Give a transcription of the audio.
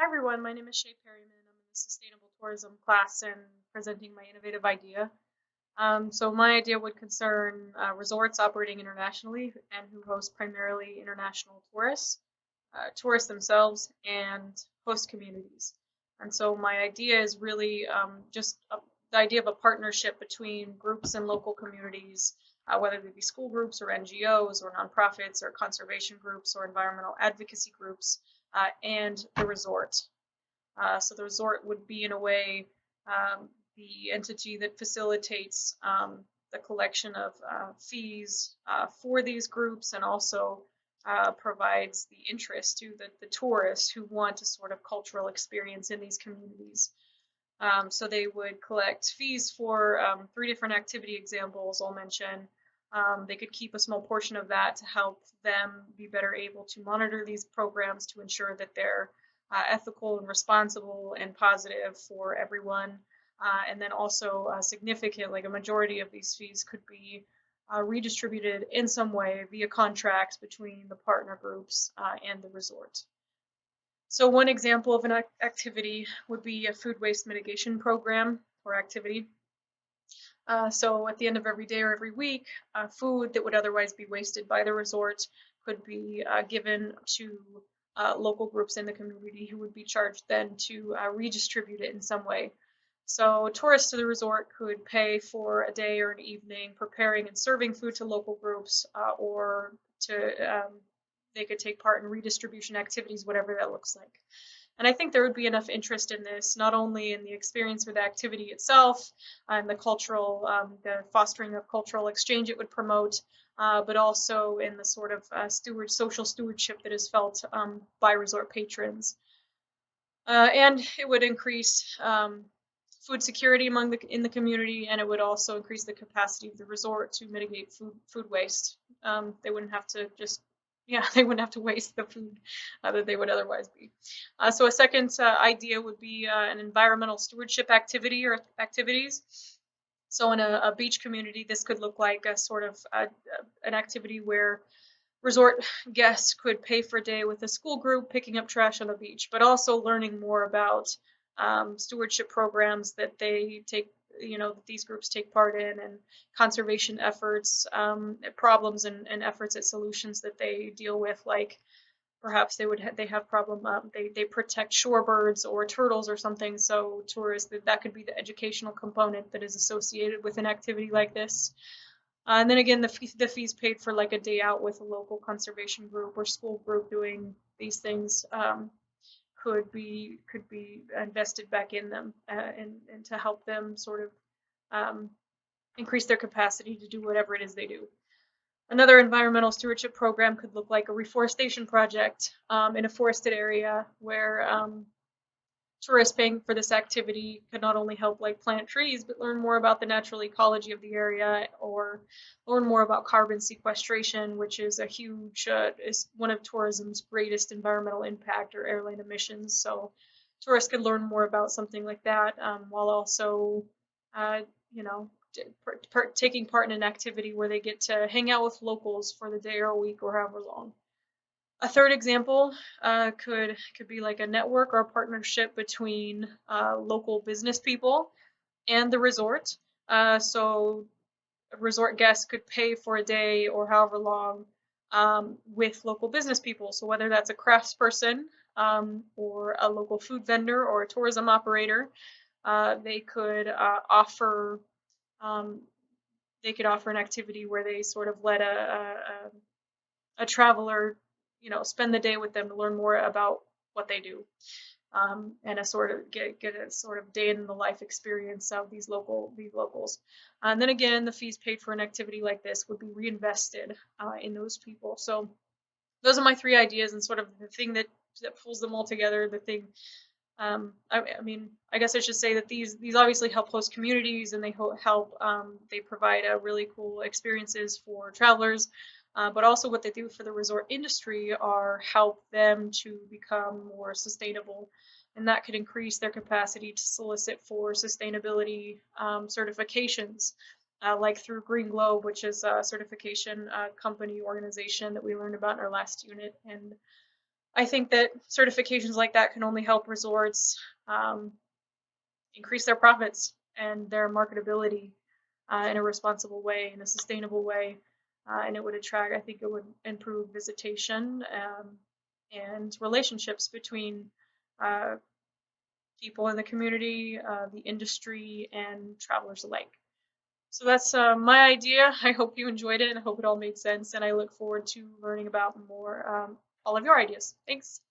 Hi everyone, my name is Shay Perryman. I'm in the Sustainable Tourism class and presenting my innovative idea. So my idea would concern resorts operating internationally and who host primarily international tourists, tourists themselves, and host communities. And so my idea is really the idea of a partnership between groups and local communities, whether they be school groups or NGOs or nonprofits or conservation groups or environmental advocacy groups, and the resort. So the resort would be, in a way, the entity that facilitates the collection of fees for these groups and also provides the interest to the tourists who want a sort of cultural experience in these communities. So they would collect fees for three different activity examples I'll mention. They could keep a small portion of that to help them be better able to monitor these programs to ensure that they're ethical and responsible and positive for everyone. And then also significant, like a majority of these fees could be redistributed in some way via contracts between the partner groups and the resort. So one example of an activity would be a food waste mitigation program or activity. So at the end of every day or every week, food that would otherwise be wasted by the resort could be given to local groups in the community who would be charged then to redistribute it in some way. So tourists to the resort could pay for a day or an evening preparing and serving food to local groups, or they could take part in redistribution activities, whatever that looks like. And I think there would be enough interest in this, not only in the experience or the activity itself and the fostering of cultural exchange it would promote, but also in the sort of social stewardship that is felt by resort patrons. And it would increase food security in the community, and it would also increase the capacity of the resort to mitigate food waste. They wouldn't have to just they wouldn't have to waste the food that they would otherwise be. So a second idea would be an environmental stewardship activity or activities. So in a beach community, this could look like a sort of an activity where resort guests could pay for a day with a school group picking up trash on the beach, but also learning more about stewardship programs that that these groups take part in, and conservation efforts, problems and efforts at solutions that they deal with, like perhaps they have problem they protect shorebirds or turtles or something. So tourists, that could be the educational component that is associated with an activity like this. And then again, the fees paid for like a day out with a local conservation group or school group doing these things could be invested back in them, and to help them sort of um, increase their capacity to do whatever it is they do. Another environmental stewardship program could look like a reforestation project in a forested area where tourists paying for this activity could not only help like plant trees, but learn more about the natural ecology of the area, or learn more about carbon sequestration, which is is one of tourism's greatest environmental impact, or airline emissions. So tourists could learn more about something like that, while also, uh, you know, taking part in an activity where they get to hang out with locals for the day or a week or however long. A third example could be like a network or a partnership between local business people and the resort. So resort guests could pay for a day or however long with local business people. So whether that's a craftsperson, or a local food vendor or a tourism operator, they could um, offer an activity where they sort of let a traveler, spend the day with them to learn more about what they do, and a sort of get a sort of day in the life experience of these locals. And then again, the fees paid for an activity like this would be reinvested in those people. So those are my three ideas, and sort of the thing that pulls them all together. The thing, I mean, I guess I should say that these obviously help host communities, and they help. They provide really cool experiences for travelers, but also what they do for the resort industry are help them to become more sustainable, and that could increase their capacity to solicit for sustainability certifications, like through Green Globe, which is a certification company organization that we learned about in our last unit. And I think that certifications like that can only help resorts um, increase their profits and their marketability in a responsible way, in a sustainable way, and it would attract. I think it would improve visitation and relationships between uh, people in the community, the industry, and travelers alike. So that's my idea. I hope you enjoyed it and I hope it all made sense. And I look forward to learning about more all of your ideas. Thanks.